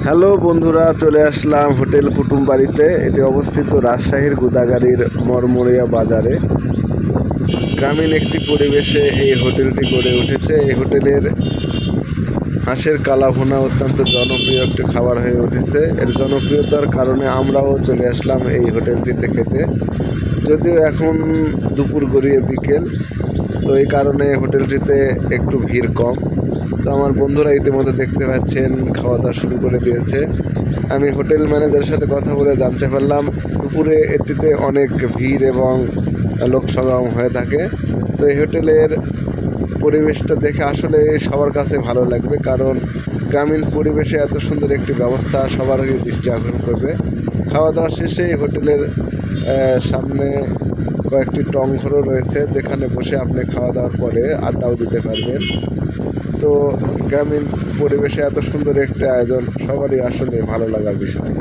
Hello বন্ধুরা, চলে আসলাম hotel কুটুমবাড়িতে। এটি অবস্থিত রাজশাহীর গোদাগাড়ির মরমরিয়া বাজারে। গ্রামীণ একটি পরিবেশে এই হোটেলটি গড়ে উঠেছে। এই হোটেলের হাঁসের কালাভুনা অত্যন্ত জনপ্রিয় একটি খাবার হয়ে উঠেছে। এর জনপ্রিয়তার কারণে আমরাও চলে আসলাম এই হোটেলটিতে খেতে। যদিও এখন দুপুর গড়িয়ে বিকেল, তো এই কারণে হোটেলটিতে একটু ভিড় কম। তো আমার বন্ধুরা ইতিমধ্যে দেখতে পাচ্ছেন খাওয়া দাওয়া শুরু করে দিয়েছে। আমি হোটেল ম্যানেজারের সাথে কথা বলে জানতে পারলাম দুপুরে এটিতে অনেক ভিড় এবং লোক সমাগম হয়ে থাকে। তো এই হোটেলের পরিবেশটা দেখে আসলে সবার কাছে ভালো লাগবে, কারণ গ্রামীণ পরিবেশে এত সুন্দর একটি ব্যবস্থা সবার আগে দৃষ্টি আকর্ষণ করবে। খাওয়া দাওয়া শেষে এই হোটেলের সামনে কয়েকটি টংঘরও রয়েছে, যেখানে বসে আপনি খাওয়া দাওয়ার পরে আড্ডাও দিতে পারবেন। তো গ্রামীণ পরিবেশে এত সুন্দর একটি আয়োজন সবারই আসলে ভালো লাগার বিষয়।